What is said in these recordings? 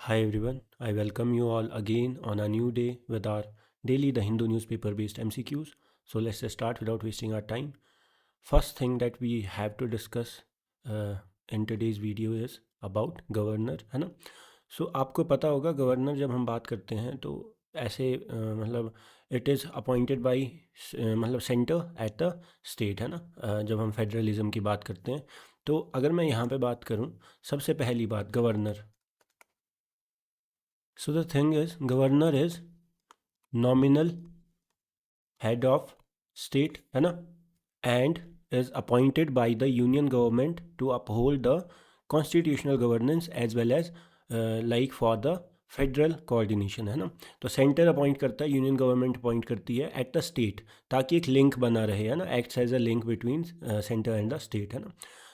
Hi everyone, I welcome you all again on a new day with our daily The Hindu newspaper based MCQs. So let's just start without wasting our time. First thing that we have to discuss in today's video is about governor, है ना. सो आपको पता होगा governor जब हम बात करते हैं तो ऐसे मतलब इट इज़ अपॉइंटेड बाय मतलब सेंटर एट द स्टेट, है ना. जब हम फेडरलिज्म की बात करते हैं तो अगर मैं यहाँ पे बात करूँ, सबसे पहली बात governor. So the thing is, governor is nominal head of state, है ना, and is appointed by the union government to uphold the constitutional governance as well as like for the federal coordination, है ना. तो centre appoint करता है, union government appoint करती है at the state, ताकि एक लिंक बना रहे, है ना. Acts as a link between centre and the state, है ना.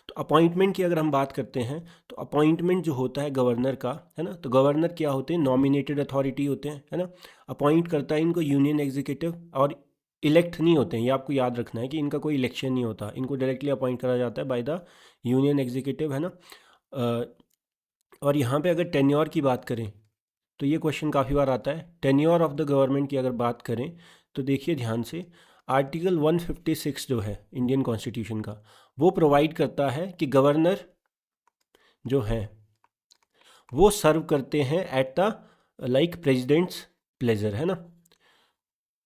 तो अपॉइंटमेंट की अगर हम बात करते हैं तो अपॉइंटमेंट जो होता है गवर्नर का, है ना, तो गवर्नर क्या होते हैं, नॉमिनेटेड अथॉरिटी होते हैं, है ना. अपॉइंट करता है इनको यूनियन एग्जीक्यूटिव, और इलेक्ट नहीं होते हैं. ये आपको याद रखना है कि इनका कोई इलेक्शन नहीं होता, इनको डायरेक्टली अपॉइंट करा जाता है बाय द यूनियन एग्जीक्यूटिव, है ना. और यहाँ पे अगर टेन्योर की बात करें तो ये क्वेश्चन काफ़ी बार आता है. टेन्योर ऑफ द गवर्नमेंट की अगर बात करें तो देखिए ध्यान से, आर्टिकल 156 जो है इंडियन कॉन्स्टिट्यूशन का, वो प्रोवाइड करता है कि गवर्नर जो है वो सर्व करते हैं at the like president's pleasure, है ना.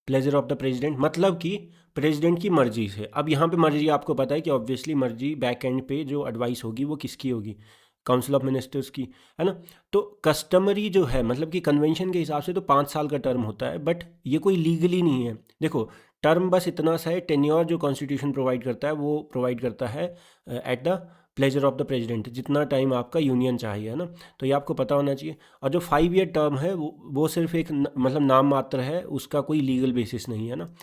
प्लेजर ऑफ द प्रेसिडेंट मतलब कि प्रेसिडेंट की मर्जी से. अब यहाँ पे मर्जी आपको पता है कि ऑब्वियसली मर्जी बैक एंड पे जो एडवाइस होगी वो किसकी होगी, काउंसिल ऑफ मिनिस्टर्स की, है ना. तो कस्टमरी जो है मतलब कि कन्वेंशन के हिसाब से तो 5 साल का टर्म होता है, बट ये कोई लीगली नहीं है. देखो टर्म बस इतना सा है, टेन्योर जो कॉन्स्टिट्यूशन प्रोवाइड करता है वो प्रोवाइड करता है at the pleasure of the president, जितना टाइम आपका यूनियन चाहिए, है ना. तो ये आपको पता होना चाहिए. और जो 5 ईयर टर्म है वो सिर्फ एक मतलब नाम मात्र है, उसका कोई लीगल बेसिस नहीं है ना.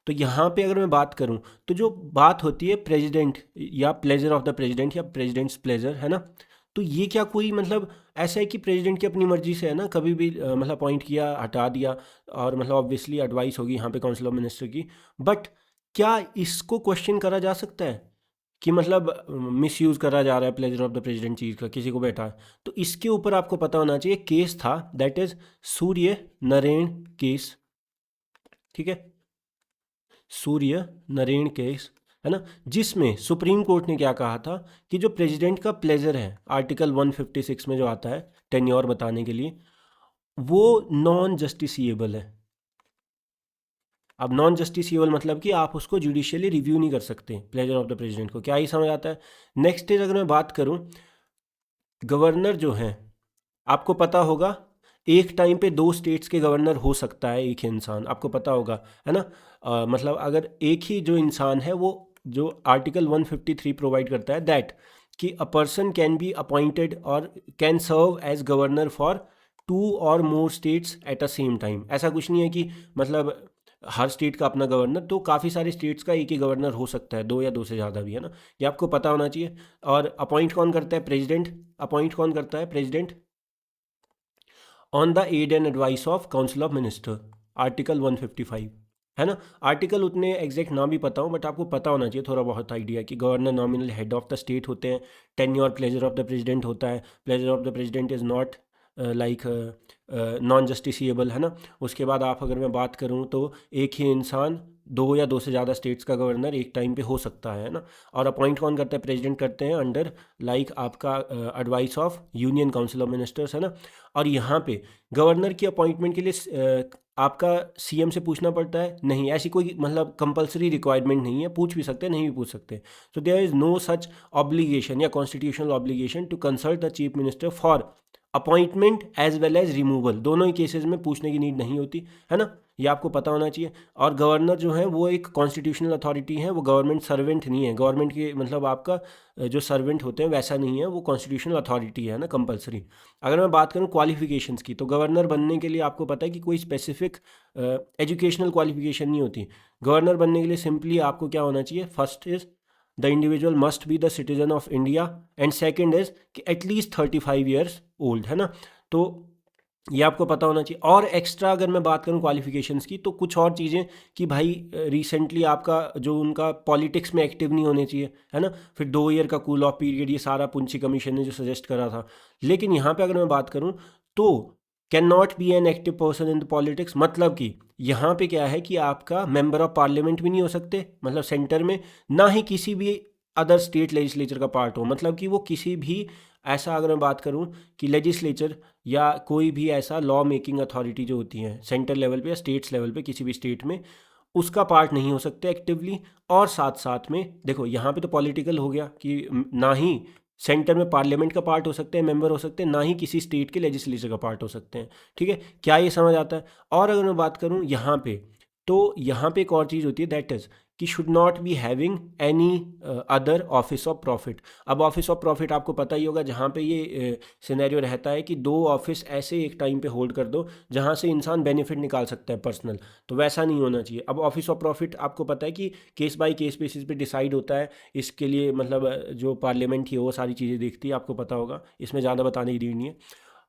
तो यहाँ पे अगर मैं बात करूँ तो जो बात होती है प्रेसिडेंट या प्लेजर ऑफ द प्रेसिडेंट या प्रेसिडेंट्स प्लेजर, है ना, तो ये क्या कोई मतलब ऐसा है कि प्रेसिडेंट की अपनी मर्जी से, है ना, कभी भी मतलब अपॉइंट किया, हटा दिया, और मतलब ऑब्वियसली एडवाइस होगी यहाँ पे काउंसिल ऑफ मिनिस्टर की. बट क्या इसको क्वेश्चन करा जा सकता है कि मतलब मिस यूज़ करा जा रहा है प्लेजर ऑफ द प्रेसिडेंट चीज़ का, किसी को बैठा है? तो इसके ऊपर आपको पता होना चाहिए. केस था that is Surya Naren case, ठीक है, सूर्य नरेन केस, है ना, जिसमें सुप्रीम कोर्ट ने क्या कहा था कि जो प्रेसिडेंट का प्लेजर है आर्टिकल 156 में जो आता है टेन्योर बताने के लिए, वो नॉन जस्टिसिएबल है. अब नॉन जस्टिसिएबल मतलब कि आप उसको जुडिशियली रिव्यू नहीं कर सकते प्लेजर ऑफ द प्रेसिडेंट को. क्या ही समझ आता है. नेक्स्ट इज अगर मैं बात करूं, गवर्नर जो हैं आपको पता होगा एक टाइम पे 2 स्टेट्स के गवर्नर हो सकता है एक ही इंसान, आपको पता होगा, है ना. मतलब अगर एक ही जो इंसान है, वो जो आर्टिकल 153 प्रोवाइड करता है दैट कि a person can be appointed और can serve as governor for 2 और more states at a same time. ऐसा कुछ नहीं है कि मतलब हर स्टेट का अपना गवर्नर, तो काफ़ी सारे स्टेट्स का एक ही गवर्नर हो सकता है, 2 या 2 से ज़्यादा भी, है ना. ये आपको पता होना चाहिए. और अपॉइंट कौन करता है, प्रेसिडेंट. अपॉइंट कौन करता है, president, on the aid and advice of council of minister, article 155, है ना. आर्टिकल उतने एग्जैक्ट ना भी पता हो, बट आपको पता होना चाहिए थोड़ा बहुत आइडिया कि governor nominal head of the state होते हैं. Tenure pleasure of the president होता है. Pleasure of the president is not like non justiciable, है ना. उसके बाद आप अगर मैं बात करूँ तो एक ही इंसान 2 या 2 से ज़्यादा स्टेट्स का गवर्नर एक टाइम पे हो सकता है ना. और अपॉइंट कौन करता है, प्रेसिडेंट करते हैं अंडर लाइक आपका advice of union council of ministers, है ना. और यहाँ पे गवर्नर की अपॉइंटमेंट के लिए आपका सीएम से पूछना पड़ता है? नहीं, ऐसी कोई मतलब कंपलसरी रिक्वायरमेंट नहीं है. पूछ भी सकते हैं, नहीं भी पूछ सकते. So there is no such obligation या constitutional obligation to consult the chief minister for appointment as well as removal. दोनों ही केसेस में पूछने की नीड नहीं होती, है ना. ये आपको पता होना चाहिए. और गवर्नर जो है वो एक कॉन्स्टिट्यूशनल अथॉरिटी है, वो गवर्नमेंट सर्वेंट नहीं है. गवर्नमेंट के मतलब आपका जो सर्वेंट होते हैं वैसा नहीं है, वो कॉन्स्टिट्यूशनल अथॉरिटी है ना, कंपलसरी. अगर मैं बात करूँ क्वालिफिकेशंस की, तो गवर्नर बनने के लिए आपको पता है कि कोई स्पेसिफिक एजुकेशनल क्वालिफिकेशन नहीं होती. गवर्नर बनने के लिए सिंपली आपको क्या होना चाहिए, first is the individual must be the citizen of India, and second is कि एटलीस्ट 35 ईयर्स ओल्ड, है ना. तो ये आपको पता होना चाहिए. और एक्स्ट्रा अगर मैं बात करूं क्वालिफिकेशंस की, तो कुछ और चीज़ें कि भाई रिसेंटली आपका जो उनका पॉलिटिक्स में एक्टिव नहीं होने चाहिए, है ना. फिर 2 ईयर का कूल ऑफ पीरियड, ये सारा पुंछी कमीशन ने जो सजेस्ट करा था. लेकिन यहाँ पे अगर मैं बात करूँ तो can not be an active person in the politics, मतलब कि यहाँ पे क्या है कि आपका मेंबर ऑफ पार्लियामेंट भी नहीं हो सकते, मतलब सेंटर में, ना ही किसी भी अदर स्टेट लेजिस्लेचर का पार्ट हो, मतलब कि वो किसी भी ऐसा, अगर मैं बात करूँ कि लेजिस्लेचर या कोई भी ऐसा लॉ मेकिंग अथॉरिटी जो होती है सेंटर लेवल पे या स्टेट्स लेवल पे किसी भी स्टेट में, उसका पार्ट नहीं हो सकते एक्टिवली। और साथ साथ में देखो यहाँ पे तो पॉलिटिकल हो गया कि ना ही सेंटर में पार्लियामेंट का पार्ट हो सकते हैं, मेंबर हो सकते हैं, ना ही किसी स्टेट के लेजिस्लेचर का पार्ट हो सकते हैं। ठीक है, क्या ये समझ आता है? और अगर मैं बात करूँ यहाँ पे, तो यहाँ पे एक और चीज़ होती है, दैट इज़ कि should not be having any other office of profit. अब ऑफिस ऑफ प्रॉफिट आपको पता ही होगा, जहाँ पे ये सिनेरियो रहता है कि दो ऑफिस ऐसे एक टाइम पे होल्ड कर दो जहाँ से इंसान बेनिफिट निकाल सकता है पर्सनल, तो वैसा नहीं होना चाहिए। अब ऑफिस ऑफ प्रॉफिट आपको पता है कि केस बाय केस बेसिस पे डिसाइड होता है, इसके लिए मतलब जो पार्लियामेंट ही वो सारी चीज़ें देखती है, आपको पता होगा, इसमें ज़्यादा बताने की नीड नहीं है।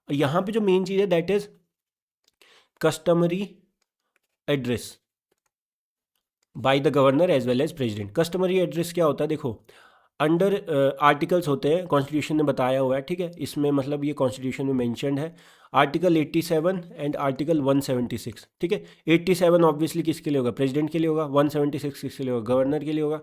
यहाँ पे जो मेन चीज़ है that is customary address by the governor as well as president. Customary address क्या होता है? देखो, अंडर आर्टिकल्स होते हैं, कॉन्स्टिट्यूशन ने बताया हुआ है, ठीक है, इसमें मतलब ये कॉन्स्टिट्यूशन में मेंशन्ड है, आर्टिकल 87 एंड आर्टिकल 176। ठीक है, 87 ऑब्वियसली किसके लिए होगा? प्रेसिडेंट के लिए होगा। 176 किसके लिए होगा? गवर्नर के लिए होगा।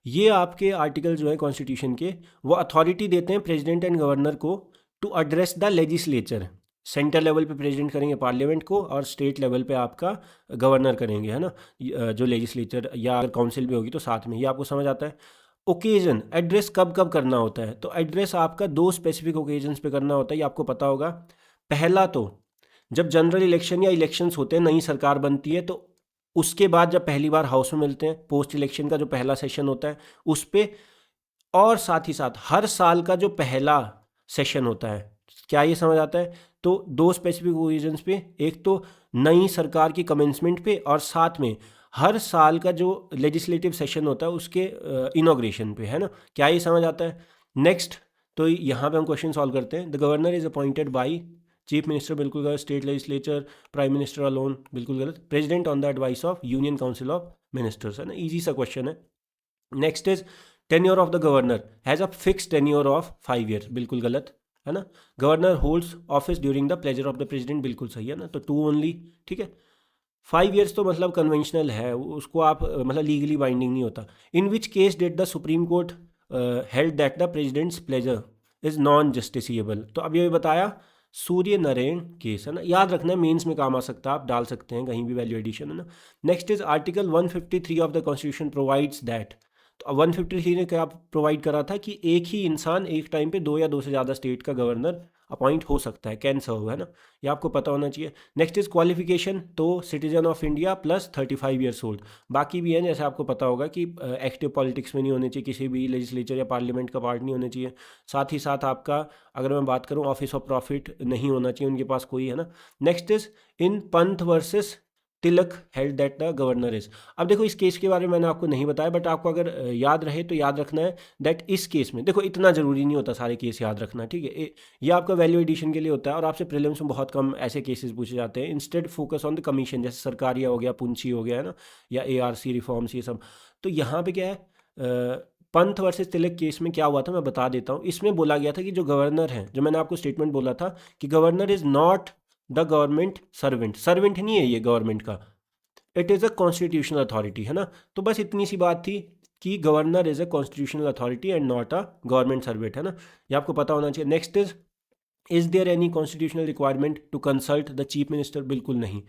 ये आपके आर्टिकल जो है कॉन्स्टिट्यूशन के, वो अथॉरिटी देते हैं प्रेसिडेंट एंड गवर्नर को to address the legislature. Centre level पे प्रेसिडेंट करेंगे पार्लियामेंट को, और स्टेट लेवल पे आपका गवर्नर करेंगे, है ना, जो लेजिस्लेचर या अगर काउंसिल भी होगी तो साथ में। ये आपको समझ आता है? ओकेजन, एड्रेस कब कब करना होता है? तो एड्रेस आपका दो स्पेसिफिक ओकेजन्स पे करना होता है, ये आपको पता होगा। पहला तो जब जनरल इलेक्शन या इलेक्शंस होते हैं, नई सरकार बनती है, तो उसके बाद जब पहली बार हाउस में मिलते हैं, पोस्ट इलेक्शन का जो पहला सेशन होता है उस पे, और साथ ही साथ हर साल का जो पहला सेशन होता है। क्या ये समझ आता है? तो दो स्पेसिफिक ओकेजन्स पे, एक तो नई सरकार की कमेंसमेंट पे, और साथ में हर साल का जो लेजिस्लेटिव सेशन होता है उसके इनॉग्रेशन पे, है ना। क्या ये समझ आता है? नेक्स्ट, तो यहाँ पे हम क्वेश्चन सॉल्व करते हैं। The governor is appointed by chief minister, बिल्कुल गलत। State legislature, prime minister alone, बिल्कुल गलत। President on the advice of union council of ministers, है ना, ईजी सा क्वेश्चन है। Next is tenure of the governor has a fix tenure of 5 years, बिल्कुल गलत, है ना। Governor holds office during the pleasure of the president, बिल्कुल सही है ना, तो 2 ओनली। ठीक है, 5 ईयर्स तो मतलब कन्वेंशनल है, उसको आप मतलब लीगली बाइंडिंग नहीं होता। In which case did the Supreme Court held that the president's pleasure is non justiciable. तो अब ये बताया, सूर्य नरेन केस, है ना, याद रखना है, मेंस में काम आ सकता है, आप डाल सकते हैं कहीं भी वैल्यू एडिशन, है ना। Next is article 153 of the constitution provides that. तो 153 ने क्या प्रोवाइड करा था कि एक ही इंसान एक टाइम पे दो या दो से ज़्यादा स्टेट का गवर्नर अपॉइंट हो सकता है, कैन सर्व, है ना, ये आपको पता होना चाहिए। नेक्स्ट इज क्वालिफिकेशन, तो citizen of India plus 35 years old. बाकी भी है, जैसे आपको पता होगा कि एक्टिव पॉलिटिक्स में नहीं होने चाहिए, किसी भी लेजिस्लेचर या पार्लियामेंट का पार्ट नहीं होना चाहिए। साथ ही साथ आपका, अगर मैं बात करूँ, ऑफिस ऑफ प्रॉफिट नहीं होना चाहिए उनके पास कोई, है ना। नेक्स्ट इज इन पंथ versus Tilak held that the governor is. अब देखो, इस केस के बारे में मैंने आपको नहीं बताया, बट आपको अगर याद रहे तो याद रखना है दैट इस केस में, देखो इतना ज़रूरी नहीं होता सारे केस याद रखना, ठीक है, ये आपका वैल्यू एडिशन के लिए होता है, और आपसे प्रीलिम्स में बहुत कम ऐसे केसेस पूछे जाते हैं। Instead focus on the commission, जैसे सरकारिया हो गया, पुंछी हो गया, है ना, या ARC रिफॉर्म्स, ये सब। तो यहाँ पे क्या है, पंथ वर्सेस तिलक केस में क्या हुआ था मैं बता देता हूँ। इसमें बोला गया था कि जो गवर्नर है, जो मैंने आपको स्टेटमेंट बोला था कि governor is not the government servant, servant नहीं है ये गवर्नमेंट का, it is a constitutional authority, है ना। तो बस इतनी सी बात थी कि governor is a constitutional authority and not a government servant, है ना, ये आपको पता होना चाहिए। Next is there any constitutional requirement to consult the chief minister? बिल्कुल नहीं।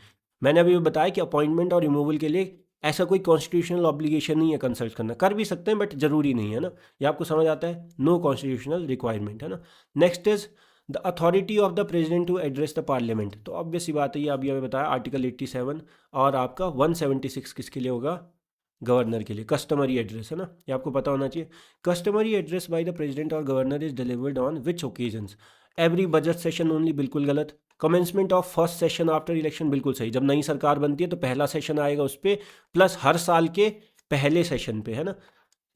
मैंने अभी बताया कि अपॉइंटमेंट और रिमूवल के लिए ऐसा कोई कॉन्स्टिट्यूशनल ऑब्लिगेशन नहीं है कंसल्ट करना, कर भी सकते हैं बट जरूरी नहीं है ना, ये आपको समझ आता है, नो कॉन्स्टिट्यूशनल रिक्वायरमेंट, है ना। Next is the authority of the president to address the parliament. तो ऑब्वियस सी बात है, ये अभी हमें बताया, आर्टिकल 87, और आपका 176 किसके लिए होगा? गवर्नर के लिए। कस्टमरी एड्रेस, है ना, ये आपको पता होना चाहिए। Customary address by the president और governor is delivered on which occasions? Every budget session only, बिल्कुल गलत। Commencement of first session after election, बिल्कुल सही, जब नई सरकार बनती है तो पहला सेशन आएगा उस पर, प्लस हर साल के पहले सेशन पे, है ना,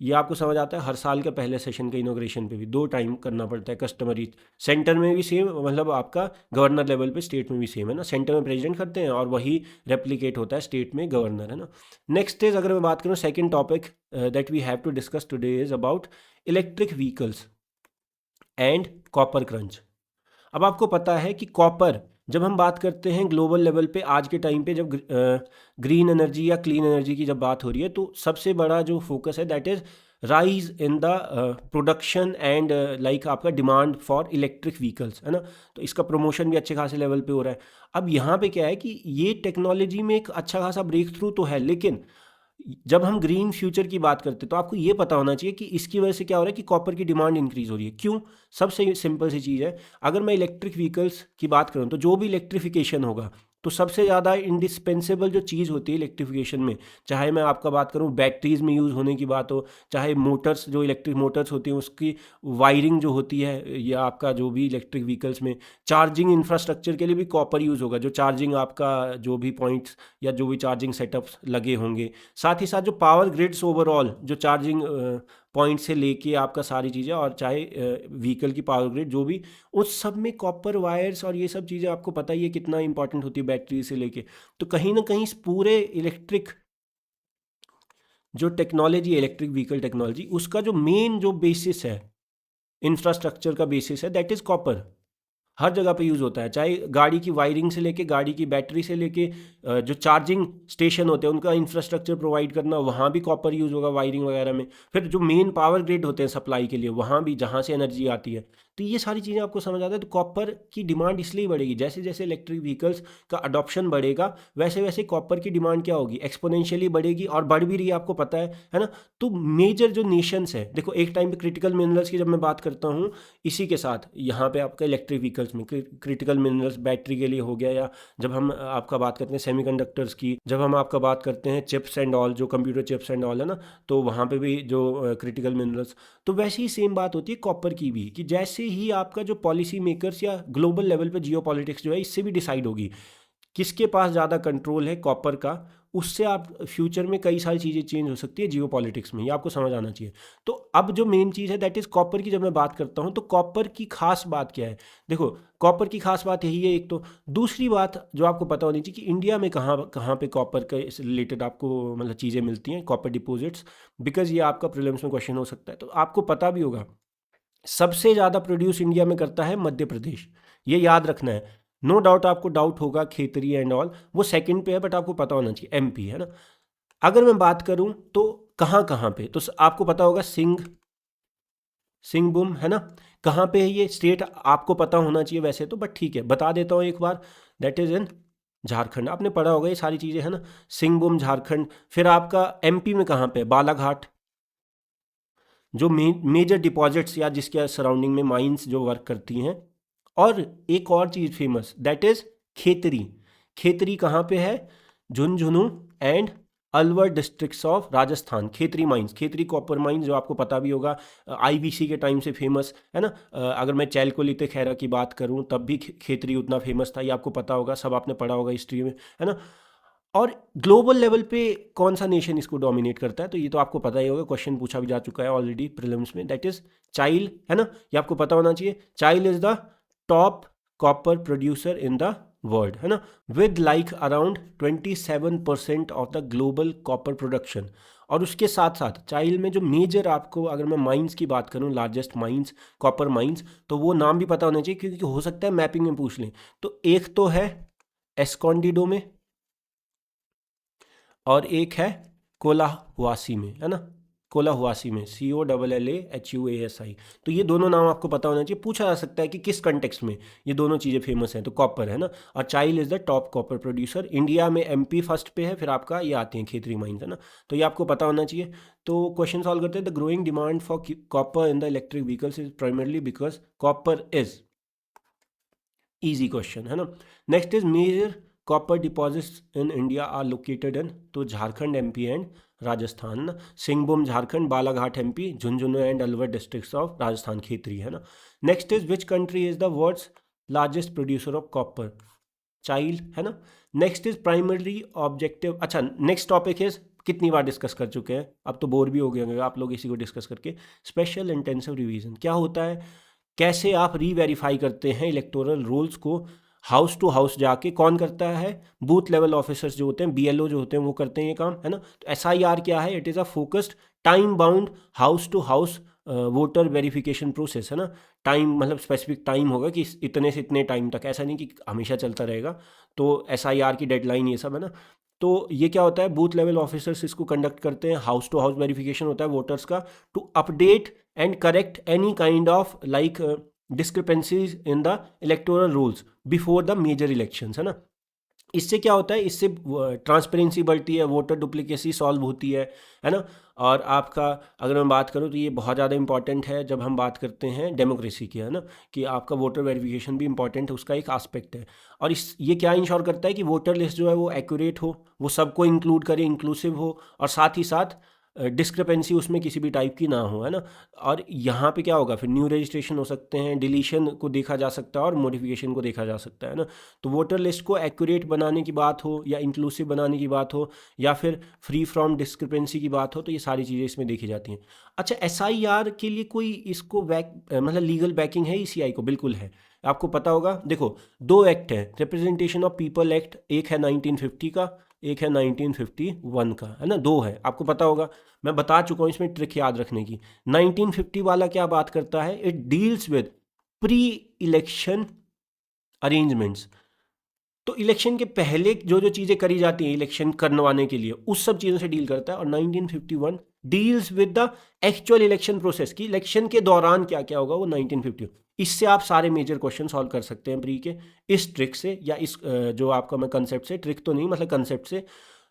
ये आपको समझ आता है। हर साल के पहले सेशन के इनोग्रेशन पे भी 2 टाइम करना पड़ता है कस्टमरी। सेंटर में भी सेम, मतलब आपका गवर्नर लेवल पे, स्टेट में भी सेम, है ना, सेंटर में प्रेसिडेंट करते हैं और वही रेप्लिकेट होता है स्टेट में गवर्नर, है ना। नेक्स्ट इज, अगर मैं बात करूँ, second topic that we have to discuss today is about electric vehicles and copper crunch. अब आपको पता है कि कॉपर, जब हम बात करते हैं ग्लोबल लेवल पे आज के टाइम पे, जब ग्रीन एनर्जी या क्लीन एनर्जी की जब बात हो रही है, तो सबसे बड़ा जो फोकस है that is rise in the production and like आपका डिमांड फॉर इलेक्ट्रिक व्हीकल्स, है ना। तो इसका प्रमोशन भी अच्छे खासे लेवल पे हो रहा है। अब यहाँ पे क्या है कि ये टेक्नोलॉजी में एक अच्छा खासा ब्रेक थ्रू तो है, लेकिन जब हम ग्रीन फ्यूचर की बात करते हैं तो आपको ये पता होना चाहिए कि इसकी वजह से क्या हो रहा है कि कॉपर की डिमांड इंक्रीज हो रही है। क्यों? सबसे सिंपल सी चीज़ है, अगर मैं इलेक्ट्रिक व्हीकल्स की बात करूँ तो जो भी इलेक्ट्रिफिकेशन होगा, तो सबसे ज़्यादा इंडिस्पेंसेबल जो चीज़ होती है इलेक्ट्रिफिकेशन में, चाहे मैं आपका बात करूँ बैटरीज में यूज़ होने की बात हो, चाहे मोटर्स, जो इलेक्ट्रिक मोटर्स होती हैं उसकी वायरिंग जो होती है, या आपका जो भी इलेक्ट्रिक व्हीकल्स में चार्जिंग इंफ्रास्ट्रक्चर के लिए भी कॉपर यूज़ होगा, जो चार्जिंग आपका जो भी पॉइंट्स या जो भी चार्जिंग सेटअप्स लगे होंगे, साथ ही साथ जो पावर ग्रिड्स ओवरऑल, जो चार्जिंग पॉइंट से लेके आपका सारी चीज़ें, और चाहे व्हीकल की पावर ग्रिड जो भी, उस सब में कॉपर वायर्स और ये सब चीज़ें आपको पता ही है कितना इंपॉर्टेंट होती है बैटरी से लेके। तो कहीं ना कहीं इस पूरे इलेक्ट्रिक जो टेक्नोलॉजी है, इलेक्ट्रिक व्हीकल टेक्नोलॉजी, उसका जो मेन जो बेसिस है, इंफ्रास्ट्रक्चर का बेसिस है, दैट इज़ कॉपर। हर जगह पे यूज़ होता है, चाहे गाड़ी की वायरिंग से लेके, गाड़ी की बैटरी से लेके, जो चार्जिंग स्टेशन होते हैं उनका इंफ्रास्ट्रक्चर प्रोवाइड करना, वहाँ भी कॉपर यूज़ होगा वायरिंग वगैरह में। फिर जो मेन पावर ग्रिड होते हैं सप्लाई के लिए, वहाँ भी जहाँ से एनर्जी आती है, तो ये सारी चीज़ें आपको समझ आता है। तो कॉपर की डिमांड इसलिए बढ़ेगी, जैसे जैसे इलेक्ट्रिक व्हीकल्स का अडॉप्शन बढ़ेगा वैसे वैसे कॉपर की डिमांड क्या होगी, एक्सपोनेंशियली बढ़ेगी, और बढ़ भी रही है, आपको पता है ना। तो मेजर जो नेशंस है, देखो एक टाइम पे क्रिटिकल मिनरल्स की जब मैं बात करता हूँ, इसी के साथ यहाँ पे आपका इलेक्ट्रिक व्हीकल्स में क्रिटिकल मिनरल्स बैटरी के लिए हो गया, या जब हम आपका बात करते हैं सेमीकंडक्टर्स की, जब हम आपका बात करते हैं चिप्स एंड ऑल, जो कंप्यूटर चिप्स एंड ऑल है ना, तो वहाँ पे भी जो क्रिटिकल मिनरल्स, तो वैसे ही सेम बात होती है कॉपर की भी, कि जैसे ही आपका जो पॉलिसी मेकर्स या ग्लोबल लेवल पे जियो पॉलिटिक्स जो है, इससे भी डिसाइड होगी किसके पास ज़्यादा कंट्रोल है कॉपर का, उससे आप फ्यूचर में कई सारी चीज़ें चेंज हो सकती है जियो पॉलिटिक्स में, ये आपको समझ आना चाहिए। तो अब जो मेन चीज़ है दैट इज़ कॉपर की, जब मैं बात करता हूँ तो कॉपर की खास बात क्या है। देखो कॉपर की खास बात यही है एक तो, दूसरी बात जो आपको पता होनी चाहिए कि इंडिया में कहाँ कहाँ पे कॉपर के रिलेटेड आपको मतलब चीज़ें मिलती हैं, कॉपर डिपॉजिट्स, बिकॉज ये आपका प्रीलिम्स में क्वेश्चन हो सकता है। तो आपको पता भी होगा सबसे ज़्यादा प्रोड्यूस इंडिया में करता है मध्य प्रदेश, ये याद रखना है। नो डाउट आपको डाउट होगा खेतरी एंड ऑल, वो सेकंड पे है, बट आपको पता होना चाहिए एमपी, है ना। अगर मैं बात करूं तो कहाँ कहाँ पे, तो आपको पता होगा सिंहभूम, है ना। कहाँ पे है ये स्टेट, आपको पता होना चाहिए वैसे तो, बट ठीक है बता देता हूँ एक बार, दैट इज़ इन झारखंड। आपने पढ़ा होगा ये सारी चीज़ें, है ना। सिंहभूम झारखंड। फिर आपका एमपी में कहाँ पे, बालाघाट, जो मेजर डिपॉजिट्स या जिसके सराउंडिंग में माइंस जो वर्क करती हैं। और एक और चीज़ famous, that is Khetri. Khetri कहाँ पे है, Jhunjhunu and Alwar districts of Rajasthan. Khetri mines, Khetri copper mines, जो आपको पता भी होगा आईवीसी के टाइम से फेमस है ना। अगर मैं चैलकोलिते खैरा की बात करूं तब भी खेतरी उतना फेमस था, ये आपको पता होगा, सब आपने पढ़ा होगा हिस्ट्री में, है ना। और ग्लोबल लेवल पे कौन सा नेशन इसको डोमिनेट करता है, तो ये तो आपको पता ही होगा, क्वेश्चन पूछा भी जा चुका है ऑलरेडी प्रीलिम्स में, दैट इज चाइल, है ना। ये आपको पता होना चाहिए। चाइल is the top copper producer in the world, है ना, with like around 27% of the global copper production. और उसके साथ साथ चाइल में जो मेजर, आपको अगर मैं माइंस की बात करूं, लार्जेस्ट माइंस, कॉपर माइंस, तो वो नाम भी पता होना चाहिए, क्योंकि हो सकता है मैपिंग में पूछ लें। तो एक तो है एस्कॉन्डिडो में, और एक है कोलाहुआसी में, है ना। कोलाहुआसी में, COLLAHUASI। तो ये दोनों नाम आपको पता होना चाहिए। पूछा जा सकता है कि किस कंटेक्स्ट में ये दोनों चीज़ें फेमस हैं, तो कॉपर, है ना। और चाइल is the top copper producer. India में एमपी फर्स्ट पे है, फिर आपका ये आते हैं खेतरी माइंस, है ना। तो ये आपको पता होना चाहिए। तो क्वेश्चन सॉल्व करते हैं। The growing demand for copper in the electric vehicles is primarily because copper is, easy question, है ना। Next is major copper deposits in India are located in, तो झारखंड, एमपी एंड राजस्थान ना। Singhbhum Jharkhand, Balaghat MP, Jhunjhunu and Alwar districts of Rajasthan, Khetri, है ना। Next is which country is the world's largest producer of copper, Chile, है ना। Next is primary objective. अच्छा, next topic is, कितनी बार discuss कर चुके हैं, अब तो बोर भी हो गए होंगे आप लोग इसी को डिस्कस करके। स्पेशल इंटेंसिव रिवीजन क्या होता है, कैसे आप रीवेरीफाई करते हैं इलेक्टोरल रोल्स को, हाउस टू हाउस जाके कौन करता है, बूथ लेवल ऑफिसर्स जो होते हैं, BLO जो होते हैं वो करते हैं ये काम, है ना। तो SIR क्या है, it is a focused time bound house to house voter verification process, है ना। टाइम मतलब स्पेसिफिक टाइम होगा कि इतने से इतने टाइम तक, ऐसा नहीं कि हमेशा चलता रहेगा। तो SIR की डेडलाइन ये सब है ना। तो ये क्या होता है, बूथ लेवल ऑफिसर्स इसको कंडक्ट करते हैं। हाउस टू हाउस वेरिफिकेशन होता है वोटर्स का, to update and correct any kind of like discrepancies in the electoral rolls before the major elections, है ना। इससे क्या होता है, इससे ट्रांसपेरेंसी बढ़ती है, वोटर डुप्लीकेसी सॉल्व होती है ना। और आपका अगर मैं बात करूँ तो ये बहुत ज़्यादा इंपॉर्टेंट है जब हम बात करते हैं डेमोक्रेसी की, है ना, कि आपका वोटर वेरिफिकेशन भी इंपॉर्टेंट है, उसका एक आस्पेक्ट है। और ये क्या इंश्योर करता है कि वोटर लिस्ट जो है वो एक्यूरेट हो, वो सबको इंक्लूड करे, इंक्लूसिव हो, और साथ ही साथ डिस्क्रिपेंसी उसमें किसी भी टाइप की ना हो, है ना। और यहाँ पे क्या होगा, फिर न्यू रजिस्ट्रेशन हो सकते हैं, डिलीशन को देखा जा सकता है और मॉडिफिकेशन को देखा जा सकता है ना। तो वोटर लिस्ट को एक्यूरेट बनाने की बात हो या इंक्लूसिव बनाने की बात हो या फिर फ्री फ्रॉम डिस्क्रिपेंसी की बात हो, तो ये सारी चीज़ें इसमें देखी जाती हैं। अच्छा, SIR के लिए कोई इसको मतलब लीगल बैकिंग है ECI को? बिल्कुल है। आपको पता होगा, देखो 2 एक्ट हैं, रिप्रेजेंटेशन ऑफ पीपल एक्ट, एक है 1950 का, एक है 1951 का, है ना। 2 है, आपको पता होगा, मैं बता चुका हूँ, इसमें ट्रिक याद रखने की। 1950 वाला क्या बात करता है, it deals with pre election arrangements. तो इलेक्शन के पहले जो जो चीज़ें करी जाती हैं इलेक्शन करवाने के लिए, उस सब चीज़ों से डील करता है। और 1951 deals with the actual election process, की इलेक्शन के दौरान क्या क्या होगा, वो 1950। इससे आप सारे मेजर क्वेश्चन सॉल्व कर सकते हैं प्री के, इस ट्रिक से, या इस जो आपका मैं कंसेप्ट से, ट्रिक तो नहीं मतलब कंसेप्ट से।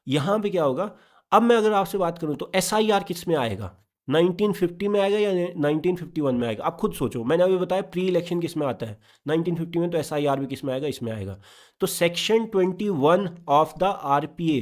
यहाँ पे क्या होगा, अब मैं अगर आपसे बात करूँ तो SIR किस में आएगा, 1950 में आएगा या 1951 में आएगा? आप खुद सोचो, मैंने अभी बताया प्री इलेक्शन किस में आता है, 1950 में, तो SIR भी किस में आएगा, इसमें आएगा। तो section 21 of the RPA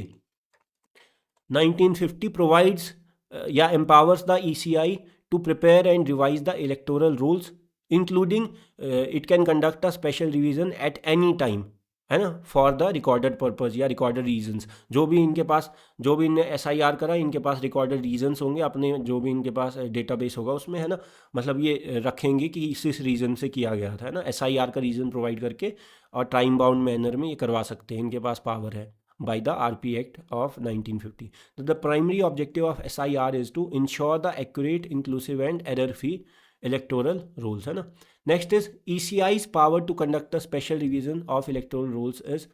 1950 provides या empowers the ECI to prepare and revise the electoral rules, including it can conduct a special revision at any time, है ना, फॉर द रिकॉर्डेड पर्पज या रिकॉर्डेड रीजंस। जो भी इनके पास, जो भी इन्हें SIR करा, इनके पास रिकॉर्डेड रीजंस होंगे अपने, जो भी इनके पास डेटाबेस होगा उसमें, है ना। मतलब ये रखेंगे कि इस रीज़न से किया गया था, है ना। SIR का रीज़न प्रोवाइड करके और टाइम बाउंड मैनर में ये करवा सकते हैं, इनके पास पावर है by the RP Act of 1950. The primary objective of SIR is to ensure the accurate, inclusive and error-free electoral rolls, है ना। Next is ECI's power to conduct a special revision of electoral rolls is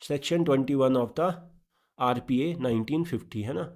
section 21 of the RPA 1950, है ना।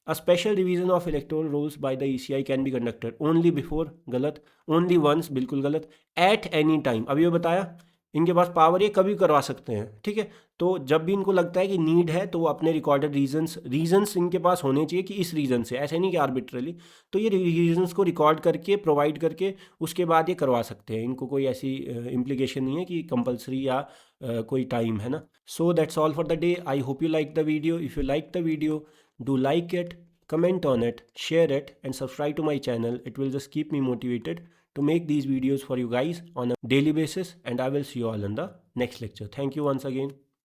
A special revision of electoral rolls by the ECI can be conducted only before, गलत, only once, बिल्कुल गलत, at any time, अभी ये बताया, इनके पास power, ये कभी करवा सकते हैं, ठीक है। तो जब भी इनको लगता है कि नीड है, तो वो अपने रिकॉर्डेड रीजंस इनके पास होने चाहिए कि इस रीज़न से, ऐसे नहीं कि आर्बिट्रली। तो ये रीजंस को रिकॉर्ड करके प्रोवाइड करके उसके बाद ये करवा सकते हैं। इनको कोई ऐसी इम्प्लीकेशन नहीं है कि कंपलसरी या कोई टाइम, है ना। So that's all for the day. I hope you like the video. If you like the video, do like it, comment on it, share it and subscribe to my channel. It will just keep me motivated to make these videos for you guys on a daily basis, and I will see you all in the next lecture. Thank you once again.